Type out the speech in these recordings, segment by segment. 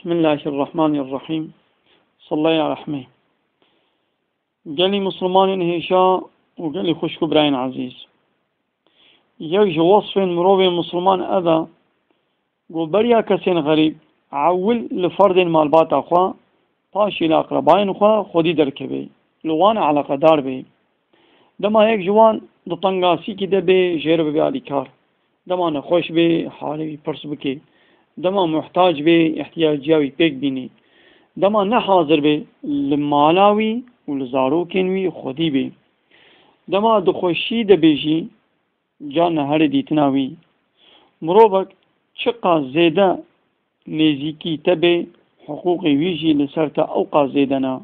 بسم الله الرحمن الرحيم صلى الله على رحمه قالي مسلمان هشا وقالي خوشكو براين عزيز يجي وصف مروي مسلمان أذا قول بريا كسين غريب عول لفرد مالبات أخوة باشي لأقربائن أخوة خودي دركبي لوان على قدار بي دما هيك جوان دطنقاسي كده بي جير ببالي كار دما نخوش بي حالي برس بكي دما محتاج بي احتياجياوي بيك بيني دما نحاضر بي لمالاوي ولزاروكينوي خودي بي دما دخوشي دبيجي جان هر دیتناوی مروبک چقا زیده نزیکی تبه حقوق ویجی لسر تا اوقا زیدنا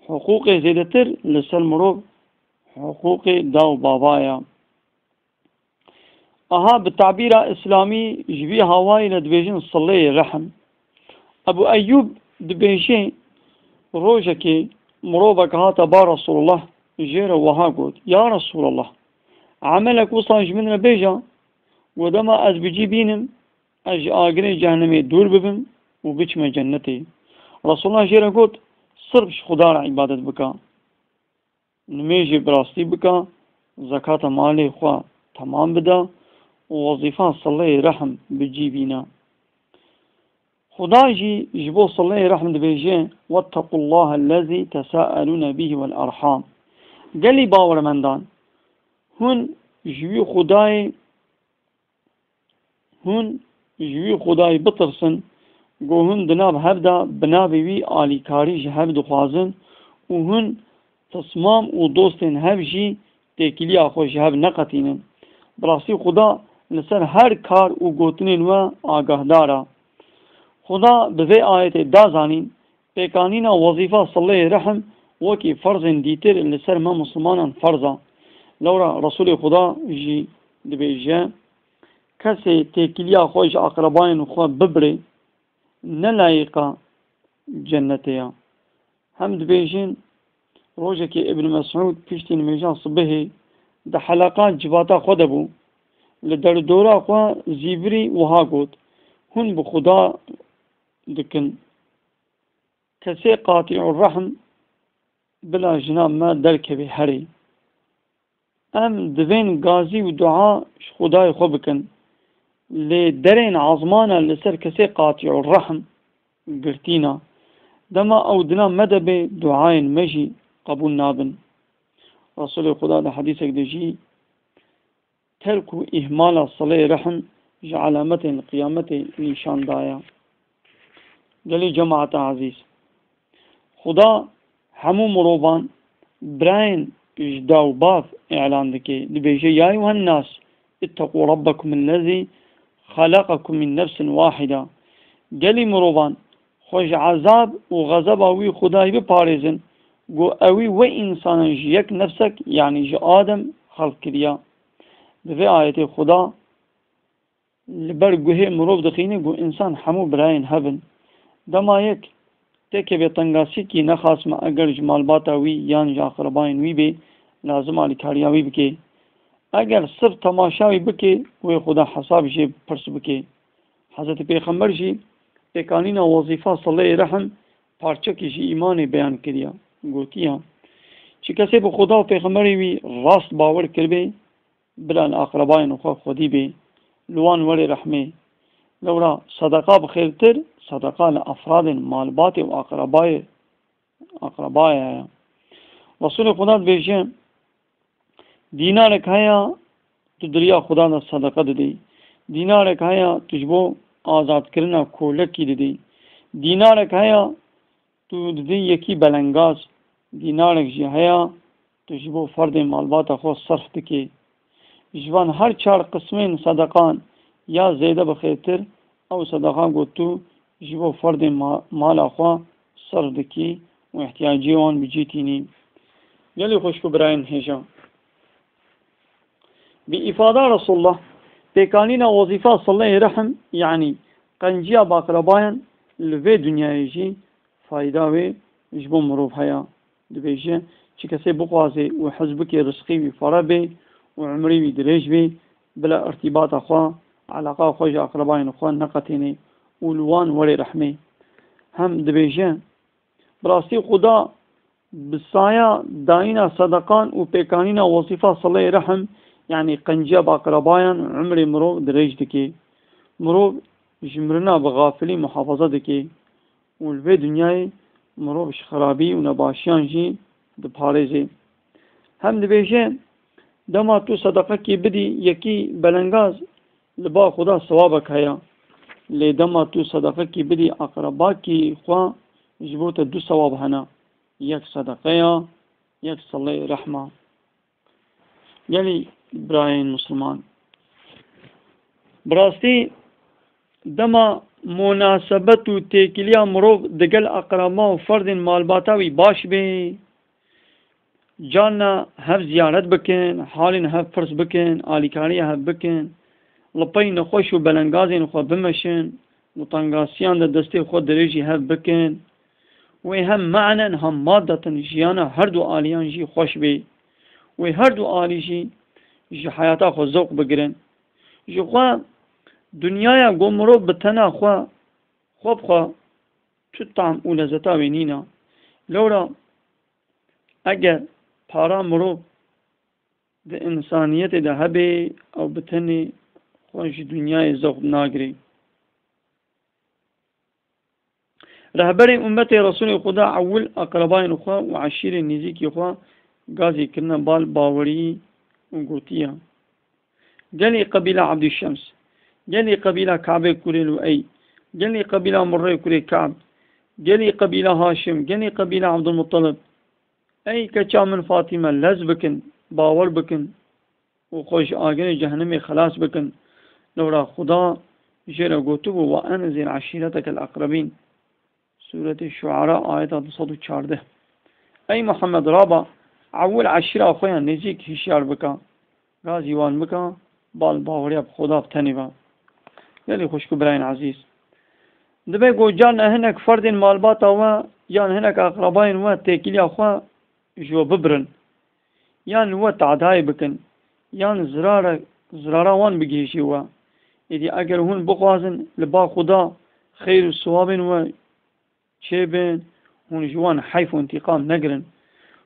حقوق زیده تر لسر مروب حقوق داو بابایا اها بالتعبير اسلامي جبي هواي لدبيجين صلي رحم ابو ايوب دبيجين روجكي مروبك هاتا با رسول الله جير وها قد يا رسول الله عملك وصاج من بيجا ودما از بجي بينم اج آقري جهنمي دور ببم وبچم جنتي رسول الله جيرا قد صرف خدا را عبادت بكا نميجي براستي بكا زكاة مالي خوا تمام بدا ووظيفة صلي رحم بجي بينا خدا جي جبو صلي رحم دبيجي واتقوا الله الذي تساءلون به والأرحام قالي باور مندان هون جوی خدای بترسن گو هون دناب هبدا بنابی وی آلیکاری جهب دخوازن و هون تصمام و دوستن هب جی تکیلی آخو جهب نقطینن براسی خدا لسر هر کار و گوتنین و آگاه دارا خدا بذی آیت دازانین پیکانین وظیفه صلی رحم وکی فرزن دیتر لسر ما مسلمانان فرزا لورا رسول خدا جي دبيجا كسي تكليا خوش أقربائن خوا ببري نلايقا جنتيا هم دبيجين روجك ابن مسعود بيشتين ميجان صبهي ده حلقات جباتا خدبو لدر دورا خوا زيبري وها قد هن بخدا دكن كسي قاطع الرحم بلا جناب ما دركبي هري ام دوین غازی و دعا خدای خوب بکن لی درین عظمانا لسر کسی قاطع الرحم گرتینا دما او دنا مدب دعاین مجی قبول نابن رسول خدا ده حدیث اکدجی ترک اهمال صلی رحم علامت قیامت نشان دایا گلی جماعت عزیز خدا همو مروبان براین إجدا وباث إعلان ذكي لبيجي يا أيها الناس اتقوا ربكم الذي خلقكم من نفس واحدة قالي مروبان خوش عذاب وغضب أوي خداي ببارزن قو أوي وإنسان جيك نفسك يعني جي آدم خلق كريا بفي آية خدا لبرقوه مروب دخيني قو إنسان حمو براين هبن دما يك تكي بيطنقاسي كي نخاص ما اگر جمال باتا وي يان جا خرباين وي بي لازم علي كارياوي بكي اگر صرف تماشاوي بكي وي خدا حساب جي پرس بكي حضرت پیغمبر جي پیکانینا وظیفہ صلی رحم پارچکی جي ایمان بیان کریا گوتیا چی کسی به خدا و پیغمبری وي راست باور کربي بلان اقربائن خوا خودی بي لوان ولی رحمه لورا صدقه بخيرتر صدقه لأفراد مالبات وأقرباء رسول خدا بيجي دینارک هيا تو دریا خدا دا صدقه دي دینارک هيا تجبو آزاد کرنا کولکی دي دینارک هيا تو دي یکی بلنگاز دینارک جي هيا تجبو فرد مالبات خو صرف دكي جوان هر چار قسمين صدقان یا زیده بخیرتر او صدقان گوتو جبو فرد مال اخوا صرف دکی و احتیاجی وان بجیتینی یلی خوشکو براین هجا بی افاده رسول الله پیکانینا وظیفه صلی رحم یعنی قنجیا باقرباین لوی دنیای جی فایده وی جبو مروف هیا دبیجه چی کسی بقوازی و حزبکی رزقی وی فرا بی و عمری وی دریج بی بلا ارتباط اخوا علاقه خوش اقربائن اخوان نقطيني ولوان ولي رحمي هم دبیجه براستی خدا بسایا داینا صدقان و پیکانینا وظیفه صله رحم يعني قنجة باقربايا عمر مرو دريج دكي مرو جمرنا بغافلي محافظة دكي والفي دنياي مرو بش خرابي ونباشيان جي دباريزي هم دبيجي دما تو صدقه كي بدي يكي بلنغاز لبا خدا ثوابك هيا لي دما تو صدقه كي بدي اقربا كي خوا جبوت دو ثواب هنا يك صدقه يك صلي رحمه يعني براين مسلمان براستي دما مناسبت و تيكليا مروف دقل اقربا و فرد مالباتاوي باش بي جانا هف زيارت بكن حالين هف فرس بكن آليكاريا هف بكن لپي نخوش و بلنگازي نخوا بمشن وطنگاسيان دا دستي خود دريجي هف بكن وهم معنى هم مادة جيانا هر دو آليان جي خوش بي وهر دو آلي جي جي حياتا خو ذوق بگرن جي خوا دنيايا گمرو بتنا خوا خوب خوا تو طعم و لذتا وينينا لورا اگر پارا مرو د انسانیت ده هبه او بتنی خوش دنیای ذوق ناگری رهبر امت رسول خدا اول اقربائن خوا و عشیر نزیکی خوا غازی کرنا بال باوری و گوتیا جلی قبیله عبد الشمس جلی قبیله کعب کوری لؤی جلی قبیله مره کوری کعب جلی قبیله هاشم جلی قبیله عبد المطلب أي كچا من فاطمة لز بكن باور بكن وخوش آگن جهنمي خلاص بكن لورا خدا جرى قوتب وأنزل عشيرتك الأقربين سورة الشعراء آية 214 أي محمد رابع أول عشيرة أخويا نزيك هشيار بكا غازي وان بكا بال باوريا بخدا بتنبا يلي خوشكو براين عزيز دبي قو جان هناك فرد مالباتا و جان هناك أقربين و تيكيلي أخوة جو ببرن يعني هو تعداي بكن يعني زرارة وان بجيشي هو إذا أجر هون بقوازن لبا خدا خير الصواب و شيبن هون جوان حيف وانتقام نقرن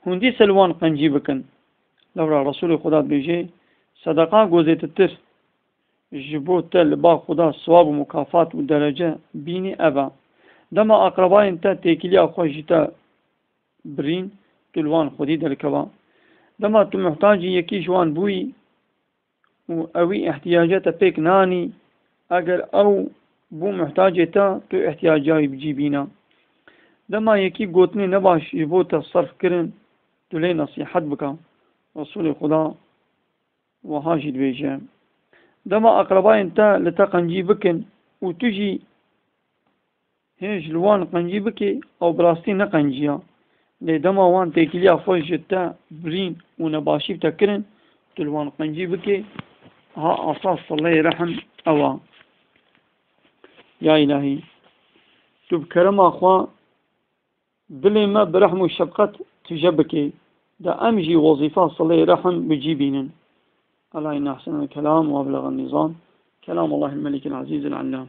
هون دي سلوان قنجي بكن لورا رسول خدا بيجي صدقاء قوزيت التر جبوت لبا خدا صواب ومكافات ودرجة بيني أبا دما أقربائن تا تيكيلي أخوة جتا برين تلوان خودی درکوا دما تو محتاجی یکی جوان بوی و اوی احتیاجات پیک نانی اگر او بو محتاجتا تو احتیاجای بجیبینا دما یکی گوتنی نباش یبو تصرف کرن تو لی نصیحت بکا رسول خدا و حاجد بیجه دما اقربائن تا لتا قنجی بکن و تجی هیج لوان قنجی بکی او براستی نقنجیا لدما وان تيكليا خوش جتا برين ونباشيب تكرن تلوان قنجي بكي ها أصاص الله رحم أوا يا إلهي تب كرم أخوا بلي ما برحم وشبقت تجبكي دا أمجي وظيفة صلي رحم بجيبين الله إن أحسن الكلام وأبلغ النظام كلام الله الملك العزيز العلام